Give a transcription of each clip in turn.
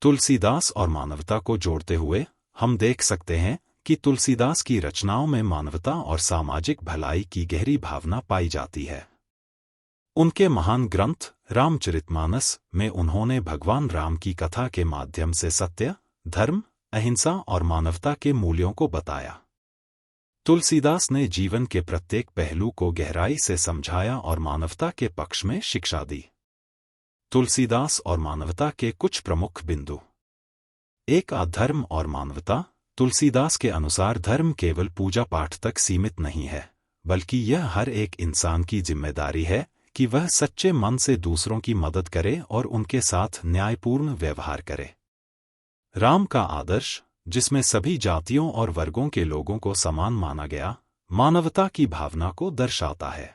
तुलसीदास और मानवता को जोड़ते हुए हम देख सकते हैं कि तुलसीदास की रचनाओं में मानवता और सामाजिक भलाई की गहरी भावना पाई जाती है। उनके महान ग्रंथ रामचरितमानस में उन्होंने भगवान राम की कथा के माध्यम से सत्य, धर्म, अहिंसा और मानवता के मूल्यों को बताया। तुलसीदास ने जीवन के प्रत्येक पहलू को गहराई से समझाया और मानवता के पक्ष में शिक्षा दी। तुलसीदास और मानवता के कुछ प्रमुख बिंदु। 1. धर्म और मानवता। तुलसीदास के अनुसार धर्म केवल पूजा पाठ तक सीमित नहीं है, बल्कि यह हर एक इंसान की जिम्मेदारी है कि वह सच्चे मन से दूसरों की मदद करे और उनके साथ न्यायपूर्ण व्यवहार करे। राम का आदर्श, जिसमें सभी जातियों और वर्गों के लोगों को समान माना गया, मानवता की भावना को दर्शाता है।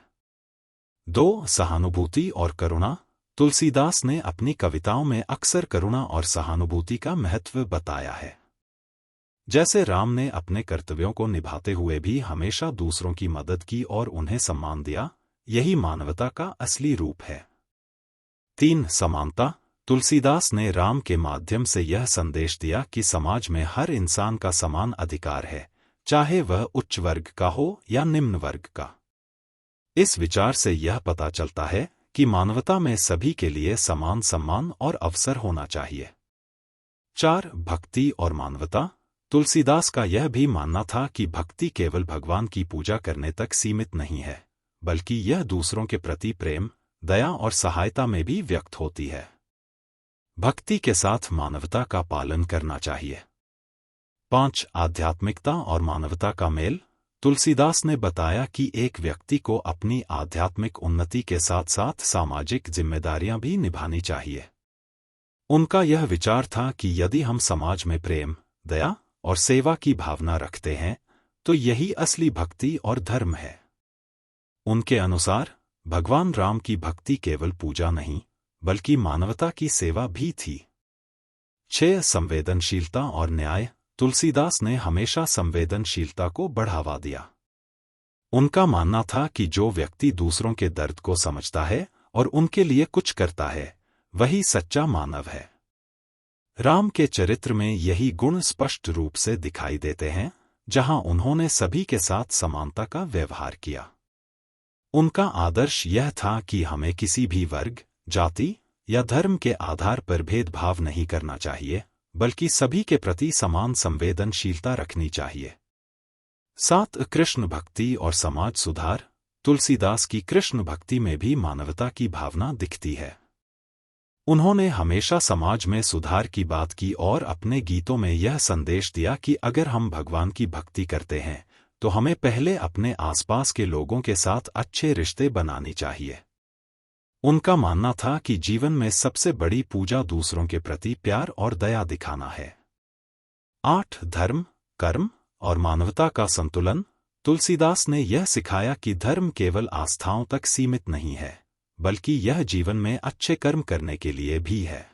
2. सहानुभूति और करुणा। तुलसीदास ने अपनी कविताओं में अक्सर करुणा और सहानुभूति का महत्व बताया है। जैसे राम ने अपने कर्तव्यों को निभाते हुए भी हमेशा दूसरों की मदद की और उन्हें सम्मान दिया, यही मानवता का असली रूप है। 3. समानता। तुलसीदास ने राम के माध्यम से यह संदेश दिया कि समाज में हर इंसान का समान अधिकार है, चाहे वह उच्च वर्ग का हो या निम्न वर्ग का। इस विचार से यह पता चलता है कि मानवता में सभी के लिए समान सम्मान और अवसर होना चाहिए। 4. भक्ति और मानवता। तुलसीदास का यह भी मानना था कि भक्ति केवल भगवान की पूजा करने तक सीमित नहीं है, बल्कि यह दूसरों के प्रति प्रेम, दया और सहायता में भी व्यक्त होती है। भक्ति के साथ मानवता का पालन करना चाहिए। 5. आध्यात्मिकता और मानवता का मेल। तुलसीदास ने बताया कि एक व्यक्ति को अपनी आध्यात्मिक उन्नति के साथ साथ सामाजिक जिम्मेदारियां भी निभानी चाहिए। उनका यह विचार था कि यदि हम समाज में प्रेम, दया और सेवा की भावना रखते हैं, तो यही असली भक्ति और धर्म है। उनके अनुसार भगवान राम की भक्ति केवल पूजा नहीं, बल्कि मानवता की सेवा भी थी। 6. संवेदनशीलता और न्याय। तुलसीदास ने हमेशा संवेदनशीलता को बढ़ावा दिया। उनका मानना था कि जो व्यक्ति दूसरों के दर्द को समझता है और उनके लिए कुछ करता है, वही सच्चा मानव है। राम के चरित्र में यही गुण स्पष्ट रूप से दिखाई देते हैं, जहां उन्होंने सभी के साथ समानता का व्यवहार किया। उनका आदर्श यह था कि हमें किसी भी वर्ग, जाति या धर्म के आधार पर भेदभाव नहीं करना चाहिए, बल्कि सभी के प्रति समान संवेदनशीलता रखनी चाहिए। 7. कृष्ण भक्ति और समाज सुधार। तुलसीदास की कृष्ण भक्ति में भी मानवता की भावना दिखती है। उन्होंने हमेशा समाज में सुधार की बात की और अपने गीतों में यह संदेश दिया कि अगर हम भगवान की भक्ति करते हैं, तो हमें पहले अपने आसपास के लोगों के साथ अच्छे रिश्ते बनानी चाहिए। उनका मानना था कि जीवन में सबसे बड़ी पूजा दूसरों के प्रति प्यार और दया दिखाना है। 8. धर्म, कर्म और मानवता का संतुलन। तुलसीदास ने यह सिखाया कि धर्म केवल आस्थाओं तक सीमित नहीं है, बल्कि यह जीवन में अच्छे कर्म करने के लिए भी है।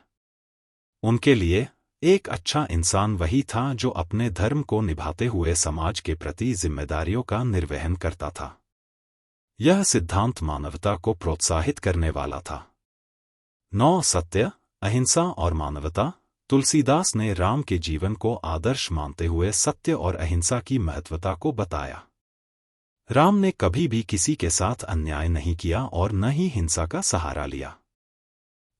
उनके लिए एक अच्छा इंसान वही था जो अपने धर्म को निभाते हुए समाज के प्रति जिम्मेदारियों का निर्वहन करता था। यह सिद्धांत मानवता को प्रोत्साहित करने वाला था। 9. सत्य, अहिंसा और मानवता। तुलसीदास ने राम के जीवन को आदर्श मानते हुए सत्य और अहिंसा की महत्वता को बताया। राम ने कभी भी किसी के साथ अन्याय नहीं किया और न ही हिंसा का सहारा लिया।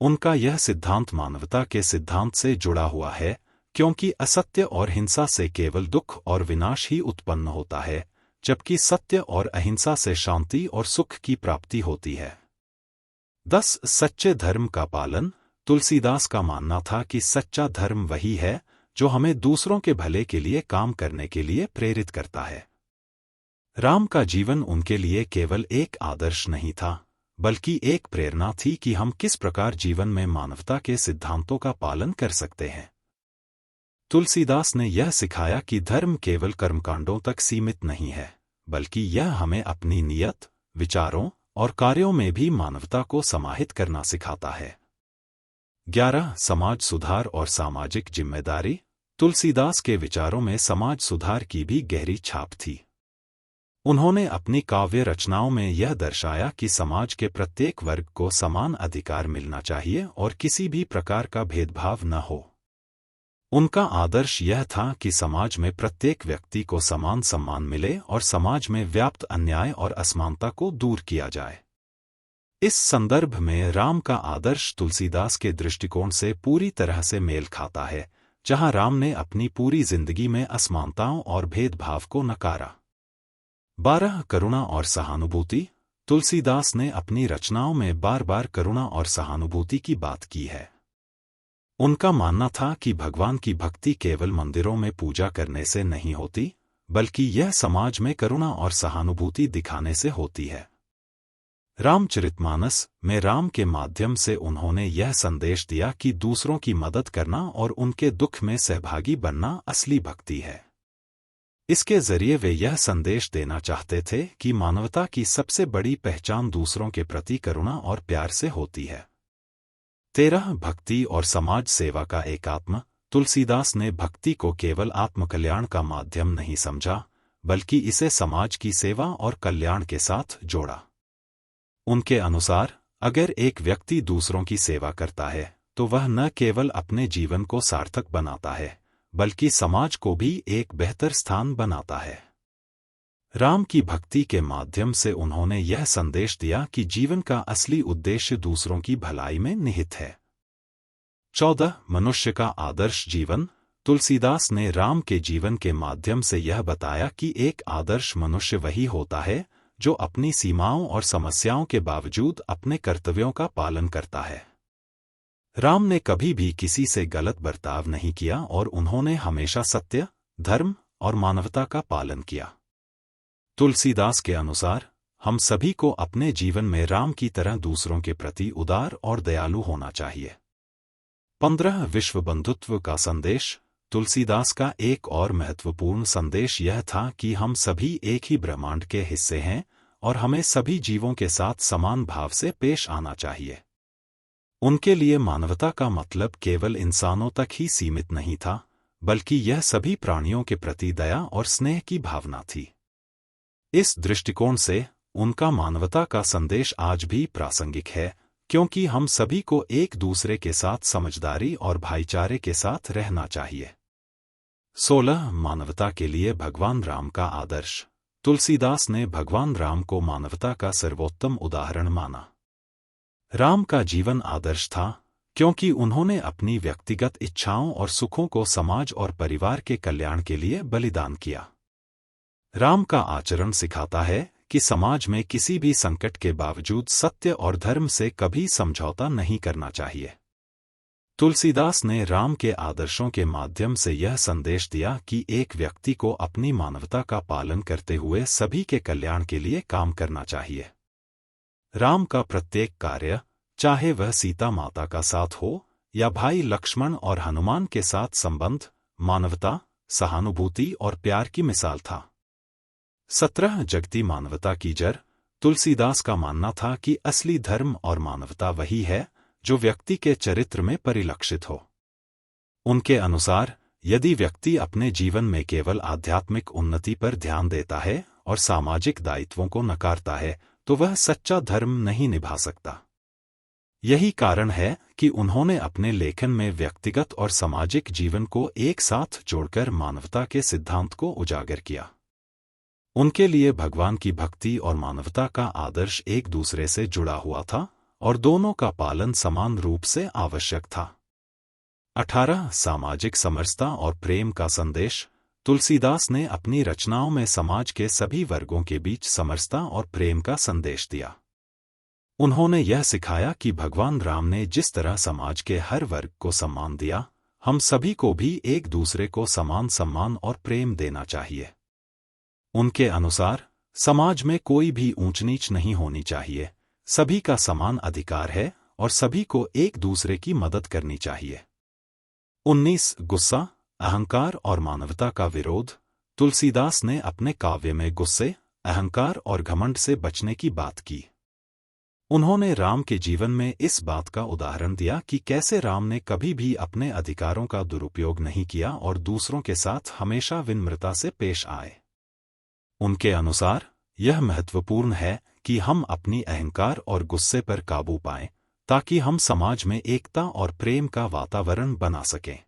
उनका यह सिद्धांत मानवता के सिद्धांत से जुड़ा हुआ है, क्योंकि असत्य और हिंसा से केवल दुख और विनाश ही उत्पन्न होता है, जबकि सत्य और अहिंसा से शांति और सुख की प्राप्ति होती है। 10. सच्चे धर्म का पालन। तुलसीदास का मानना था कि सच्चा धर्म वही है जो हमें दूसरों के भले के लिए काम करने के लिए प्रेरित करता है। राम का जीवन उनके लिए केवल एक आदर्श नहीं था, बल्कि एक प्रेरणा थी कि हम किस प्रकार जीवन में मानवता के सिद्धांतों का पालन कर सकते हैं। तुलसीदास ने यह सिखाया कि धर्म केवल कर्मकांडों तक सीमित नहीं है, बल्कि यह हमें अपनी नियत, विचारों और कार्यों में भी मानवता को समाहित करना सिखाता है। 11. समाज सुधार और सामाजिक जिम्मेदारी। तुलसीदास के विचारों में समाज सुधार की भी गहरी छाप थी। उन्होंने अपनी काव्य रचनाओं में यह दर्शाया कि समाज के प्रत्येक वर्ग को समान अधिकार मिलना चाहिए और किसी भी प्रकार का भेदभाव न हो। उनका आदर्श यह था कि समाज में प्रत्येक व्यक्ति को समान सम्मान मिले और समाज में व्याप्त अन्याय और असमानता को दूर किया जाए। इस संदर्भ में राम का आदर्श तुलसीदास के दृष्टिकोण से पूरी तरह से मेल खाता है, जहां राम ने अपनी पूरी जिंदगी में असमानताओं और भेदभाव को नकारा। 12 करुणा और सहानुभूति। तुलसीदास ने अपनी रचनाओं में बार बार करुणा और सहानुभूति की बात की है। उनका मानना था कि भगवान की भक्ति केवल मंदिरों में पूजा करने से नहीं होती, बल्कि यह समाज में करुणा और सहानुभूति दिखाने से होती है। रामचरितमानस में राम के माध्यम से उन्होंने यह संदेश दिया कि दूसरों की मदद करना और उनके दुख में सहभागी बनना असली भक्ति है। इसके जरिए वे यह संदेश देना चाहते थे कि मानवता की सबसे बड़ी पहचान दूसरों के प्रति करुणा और प्यार से होती है। 13 भक्ति और समाज सेवा का एकात्म। तुलसीदास ने भक्ति को केवल आत्मकल्याण का माध्यम नहीं समझा, बल्कि इसे समाज की सेवा और कल्याण के साथ जोड़ा। उनके अनुसार अगर एक व्यक्ति दूसरों की सेवा करता है तो वह न केवल अपने जीवन को सार्थक बनाता है, बल्कि समाज को भी एक बेहतर स्थान बनाता है। राम की भक्ति के माध्यम से उन्होंने यह संदेश दिया कि जीवन का असली उद्देश्य दूसरों की भलाई में निहित है। 14 मनुष्य का आदर्श जीवन। तुलसीदास ने राम के जीवन के माध्यम से यह बताया कि एक आदर्श मनुष्य वही होता है जो अपनी सीमाओं और समस्याओं के बावजूद अपने कर्तव्यों का पालन करता है। राम ने कभी भी किसी से गलत बर्ताव नहीं किया और उन्होंने हमेशा सत्य, धर्म और मानवता का पालन किया। तुलसीदास के अनुसार हम सभी को अपने जीवन में राम की तरह दूसरों के प्रति उदार और दयालु होना चाहिए। 15 विश्व बंधुत्व का संदेश। तुलसीदास का एक और महत्वपूर्ण संदेश यह था कि हम सभी एक ही ब्रह्मांड के हिस्से हैं और हमें सभी जीवों के साथ समान भाव से पेश आना चाहिए। उनके लिए मानवता का मतलब केवल इंसानों तक ही सीमित नहीं था, बल्कि यह सभी प्राणियों के प्रति दया और स्नेह की भावना थी। इस दृष्टिकोण से उनका मानवता का संदेश आज भी प्रासंगिक है, क्योंकि हम सभी को एक दूसरे के साथ समझदारी और भाईचारे के साथ रहना चाहिए। 16 मानवता के लिए भगवान राम का आदर्श। तुलसीदास ने भगवान राम को मानवता का सर्वोत्तम उदाहरण माना। राम का जीवन आदर्श था, क्योंकि उन्होंने अपनी व्यक्तिगत इच्छाओं और सुखों को समाज और परिवार के कल्याण के लिए बलिदान किया। राम का आचरण सिखाता है कि समाज में किसी भी संकट के बावजूद सत्य और धर्म से कभी समझौता नहीं करना चाहिए। तुलसीदास ने राम के आदर्शों के माध्यम से यह संदेश दिया कि एक व्यक्ति को अपनी मानवता का पालन करते हुए सभी के कल्याण के लिए काम करना चाहिए। राम का प्रत्येक कार्य, चाहे वह सीता माता का साथ हो या भाई लक्ष्मण और हनुमान के साथ संबंध, मानवता, सहानुभूति और प्यार की मिसाल था। 17 जगती मानवता की जड़। तुलसीदास का मानना था कि असली धर्म और मानवता वही है जो व्यक्ति के चरित्र में परिलक्षित हो। उनके अनुसार यदि व्यक्ति अपने जीवन में केवल आध्यात्मिक उन्नति पर ध्यान देता है और सामाजिक दायित्वों को नकारता है, तो वह सच्चा धर्म नहीं निभा सकता। यही कारण है कि उन्होंने अपने लेखन में व्यक्तिगत और सामाजिक जीवन को एक साथ जोड़कर मानवता के सिद्धांत को उजागर किया। उनके लिए भगवान की भक्ति और मानवता का आदर्श एक दूसरे से जुड़ा हुआ था और दोनों का पालन समान रूप से आवश्यक था। 18 सामाजिक समरसता और प्रेम का संदेश। तुलसीदास ने अपनी रचनाओं में समाज के सभी वर्गों के बीच समरसता और प्रेम का संदेश दिया। उन्होंने यह सिखाया कि भगवान राम ने जिस तरह समाज के हर वर्ग को सम्मान दिया, हम सभी को भी एक दूसरे को समान सम्मान और प्रेम देना चाहिए। उनके अनुसार समाज में कोई भी ऊंच नीच नहीं होनी चाहिए, सभी का समान अधिकार है और सभी को एक दूसरे की मदद करनी चाहिए। 19 गुस्सा, अहंकार और मानवता का विरोध। तुलसीदास ने अपने काव्य में गुस्से, अहंकार और घमंड से बचने की बात की। उन्होंने राम के जीवन में इस बात का उदाहरण दिया कि कैसे राम ने कभी भी अपने अधिकारों का दुरुपयोग नहीं किया और दूसरों के साथ हमेशा विनम्रता से पेश आए। उनके अनुसार यह महत्वपूर्ण है कि हम अपनी अहंकार और गुस्से पर काबू पाएं, ताकि हम समाज में एकता और प्रेम का वातावरण बना सकें।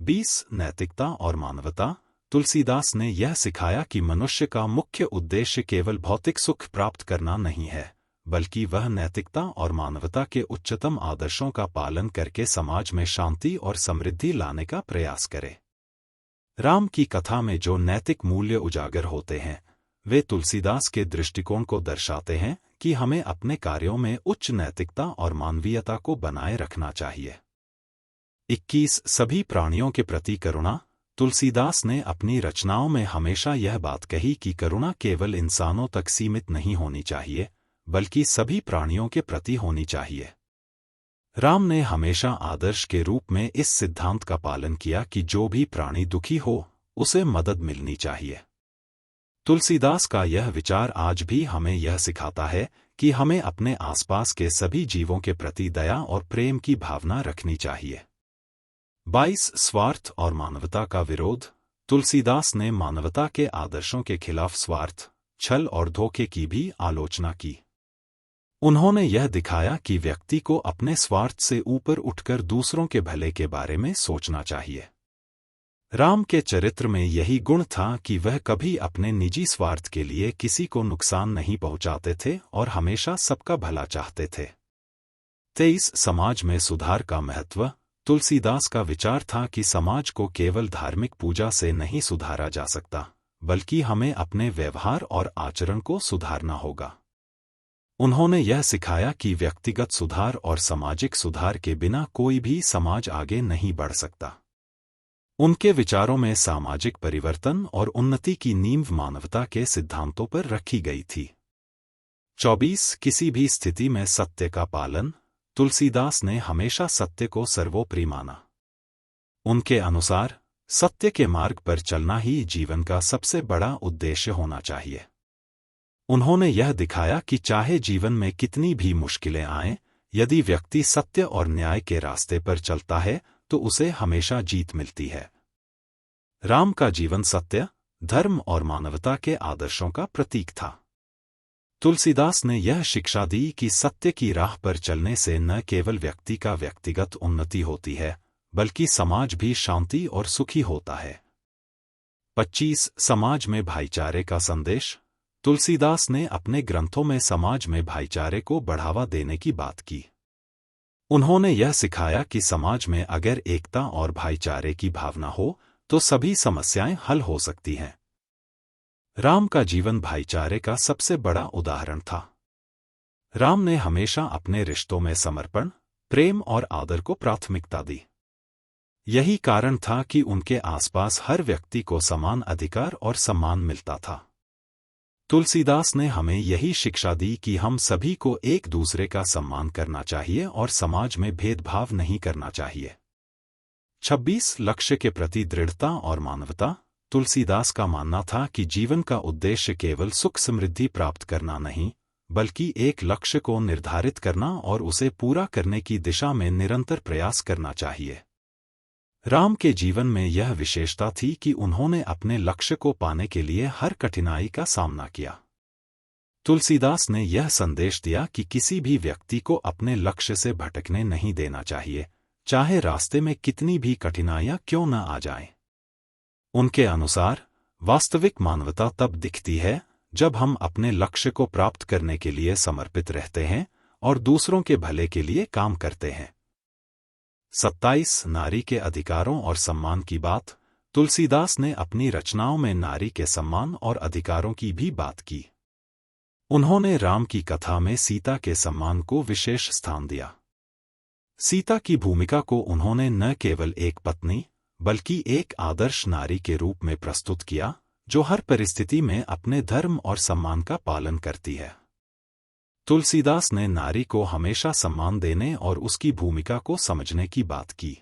20 नैतिकता और मानवता। तुलसीदास ने यह सिखाया कि मनुष्य का मुख्य उद्देश्य केवल भौतिक सुख प्राप्त करना नहीं है, बल्कि वह नैतिकता और मानवता के उच्चतम आदर्शों का पालन करके समाज में शांति और समृद्धि लाने का प्रयास करे। राम की कथा में जो नैतिक मूल्य उजागर होते हैं, वे तुलसीदास के दृष्टिकोण को दर्शाते हैं कि हमें अपने कार्यों में उच्च नैतिकता और मानवीयता को बनाए रखना चाहिए। 21 सभी प्राणियों के प्रति करुणा। तुलसीदास ने अपनी रचनाओं में हमेशा यह बात कही कि करुणा केवल इंसानों तक सीमित नहीं होनी चाहिए, बल्कि सभी प्राणियों के प्रति होनी चाहिए। राम ने हमेशा आदर्श के रूप में इस सिद्धांत का पालन किया कि जो भी प्राणी दुखी हो, उसे मदद मिलनी चाहिए। तुलसीदास का यह विचार आज भी हमें यह सिखाता है कि हमें अपने आसपास के सभी जीवों के प्रति दया और प्रेम की भावना रखनी चाहिए। 22 स्वार्थ और मानवता का विरोध। तुलसीदास ने मानवता के आदर्शों के खिलाफ स्वार्थ, छल और धोखे की भी आलोचना की। उन्होंने यह दिखाया कि व्यक्ति को अपने स्वार्थ से ऊपर उठकर दूसरों के भले के बारे में सोचना चाहिए। राम के चरित्र में यही गुण था कि वह कभी अपने निजी स्वार्थ के लिए किसी को नुकसान नहीं पहुंचाते थे और हमेशा सबका भला चाहते थे। 23 समाज में सुधार का महत्व। तुलसीदास का विचार था कि समाज को केवल धार्मिक पूजा से नहीं सुधारा जा सकता, बल्कि हमें अपने व्यवहार और आचरण को सुधारना होगा। उन्होंने यह सिखाया कि व्यक्तिगत सुधार और सामाजिक सुधार के बिना कोई भी समाज आगे नहीं बढ़ सकता। उनके विचारों में सामाजिक परिवर्तन और उन्नति की नींव मानवता के सिद्धांतों पर रखी गई थी। 24 किसी भी स्थिति में सत्य का पालन। तुलसीदास ने हमेशा सत्य को सर्वोपरि माना। उनके अनुसार सत्य के मार्ग पर चलना ही जीवन का सबसे बड़ा उद्देश्य होना चाहिए। उन्होंने यह दिखाया कि चाहे जीवन में कितनी भी मुश्किलें आएं, यदि व्यक्ति सत्य और न्याय के रास्ते पर चलता है तो उसे हमेशा जीत मिलती है। राम का जीवन सत्य, धर्म और मानवता के आदर्शों का प्रतीक था। तुलसीदास ने यह शिक्षा दी कि सत्य की राह पर चलने से न केवल व्यक्ति का व्यक्तिगत उन्नति होती है, बल्कि समाज भी शांति और सुखी होता है। 25 समाज में भाईचारे का संदेश। तुलसीदास ने अपने ग्रंथों में समाज में भाईचारे को बढ़ावा देने की बात की। उन्होंने यह सिखाया कि समाज में अगर एकता और भाईचारे की भावना हो तो सभी समस्याएं हल हो सकती हैं। राम का जीवन भाईचारे का सबसे बड़ा उदाहरण था। राम ने हमेशा अपने रिश्तों में समर्पण, प्रेम और आदर को प्राथमिकता दी। यही कारण था कि उनके आसपास हर व्यक्ति को समान अधिकार और सम्मान मिलता था। तुलसीदास ने हमें यही शिक्षा दी कि हम सभी को एक दूसरे का सम्मान करना चाहिए और समाज में भेदभाव नहीं करना चाहिए। 26 लक्ष्य के प्रति दृढ़ता और मानवता। तुलसीदास का मानना था कि जीवन का उद्देश्य केवल सुख समृद्धि प्राप्त करना नहीं, बल्कि एक लक्ष्य को निर्धारित करना और उसे पूरा करने की दिशा में निरंतर प्रयास करना चाहिए। राम के जीवन में यह विशेषता थी कि उन्होंने अपने लक्ष्य को पाने के लिए हर कठिनाई का सामना किया। तुलसीदास ने यह संदेश दिया कि किसी भी व्यक्ति को अपने लक्ष्य से भटकने नहीं देना चाहिए, चाहे रास्ते में कितनी भी कठिनाइयां क्यों न आ जाएं। उनके अनुसार वास्तविक मानवता तब दिखती है जब हम अपने लक्ष्य को प्राप्त करने के लिए समर्पित रहते हैं और दूसरों के भले के लिए काम करते हैं। 27 नारी के अधिकारों और सम्मान की बात। तुलसीदास ने अपनी रचनाओं में नारी के सम्मान और अधिकारों की भी बात की। उन्होंने राम की कथा में सीता के सम्मान को विशेष स्थान दिया। सीता की भूमिका को उन्होंने न केवल एक पत्नी, बल्कि एक आदर्श नारी के रूप में प्रस्तुत किया, जो हर परिस्थिति में अपने धर्म और सम्मान का पालन करती है। तुलसीदास ने नारी को हमेशा सम्मान देने और उसकी भूमिका को समझने की बात की।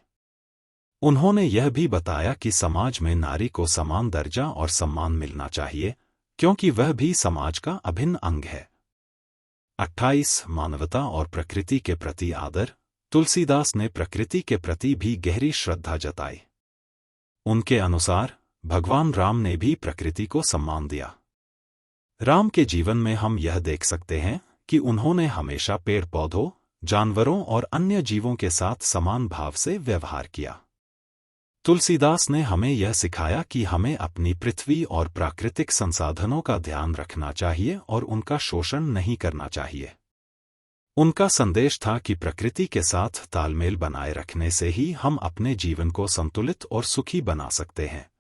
उन्होंने यह भी बताया कि समाज में नारी को समान दर्जा और सम्मान मिलना चाहिए, क्योंकि वह भी समाज का अभिन्न अंग है। 28 मानवता और प्रकृति के प्रति आदर। तुलसीदास ने प्रकृति के प्रति भी गहरी श्रद्धा जताई। उनके अनुसार भगवान राम ने भी प्रकृति को सम्मान दिया। राम के जीवन में हम यह देख सकते हैं कि उन्होंने हमेशा पेड़ पौधों, जानवरों और अन्य जीवों के साथ समान भाव से व्यवहार किया। तुलसीदास ने हमें यह सिखाया कि हमें अपनी पृथ्वी और प्राकृतिक संसाधनों का ध्यान रखना चाहिए और उनका शोषण नहीं करना चाहिए। उनका संदेश था कि प्रकृति के साथ तालमेल बनाए रखने से ही हम अपने जीवन को संतुलित और सुखी बना सकते हैं।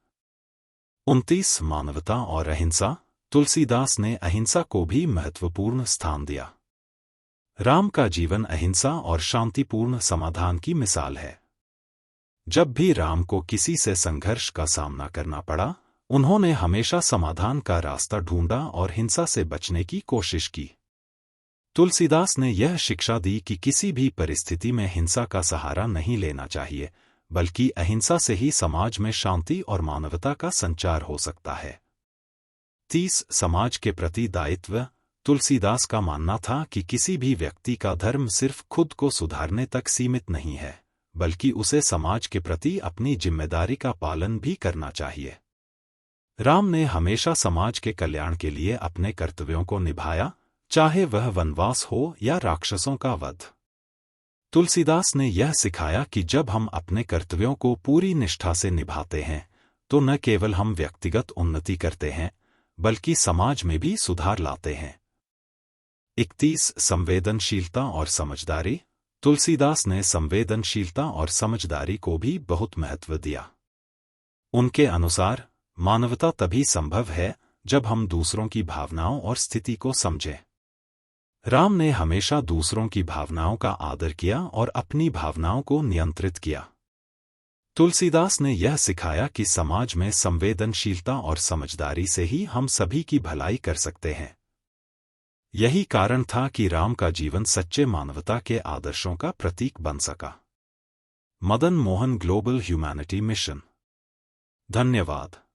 29 मानवता और अहिंसा। तुलसीदास ने अहिंसा को भी महत्वपूर्ण स्थान दिया। राम का जीवन अहिंसा और शांतिपूर्ण समाधान की मिसाल है। जब भी राम को किसी से संघर्ष का सामना करना पड़ा, उन्होंने हमेशा समाधान का रास्ता ढूंढा और हिंसा से बचने की कोशिश की। तुलसीदास ने यह शिक्षा दी कि किसी भी परिस्थिति में हिंसा का सहारा नहीं लेना चाहिए, बल्कि अहिंसा से ही समाज में शांति और मानवता का संचार हो सकता है। 30 समाज के प्रति दायित्व। तुलसीदास का मानना था कि किसी भी व्यक्ति का धर्म सिर्फ खुद को सुधारने तक सीमित नहीं है, बल्कि उसे समाज के प्रति अपनी जिम्मेदारी का पालन भी करना चाहिए। राम ने हमेशा समाज के कल्याण के लिए अपने कर्तव्यों को निभाया, चाहे वह वनवास हो या राक्षसों का वध। तुलसीदास ने यह सिखाया कि जब हम अपने कर्तव्यों को पूरी निष्ठा से निभाते हैं, तो न केवल हम व्यक्तिगत उन्नति करते हैं, बल्कि समाज में भी सुधार लाते हैं। 31 संवेदनशीलता और समझदारी। तुलसीदास ने संवेदनशीलता और समझदारी को भी बहुत महत्व दिया। उनके अनुसार मानवता तभी संभव है जब हम दूसरों की भावनाओं और स्थिति को समझें। राम ने हमेशा दूसरों की भावनाओं का आदर किया और अपनी भावनाओं को नियंत्रित किया। तुलसीदास ने यह सिखाया कि समाज में संवेदनशीलता और समझदारी से ही हम सभी की भलाई कर सकते हैं। यही कारण था कि राम का जीवन सच्चे मानवता के आदर्शों का प्रतीक बन सका। Madan Mohan global humanity mission. धन्यवाद।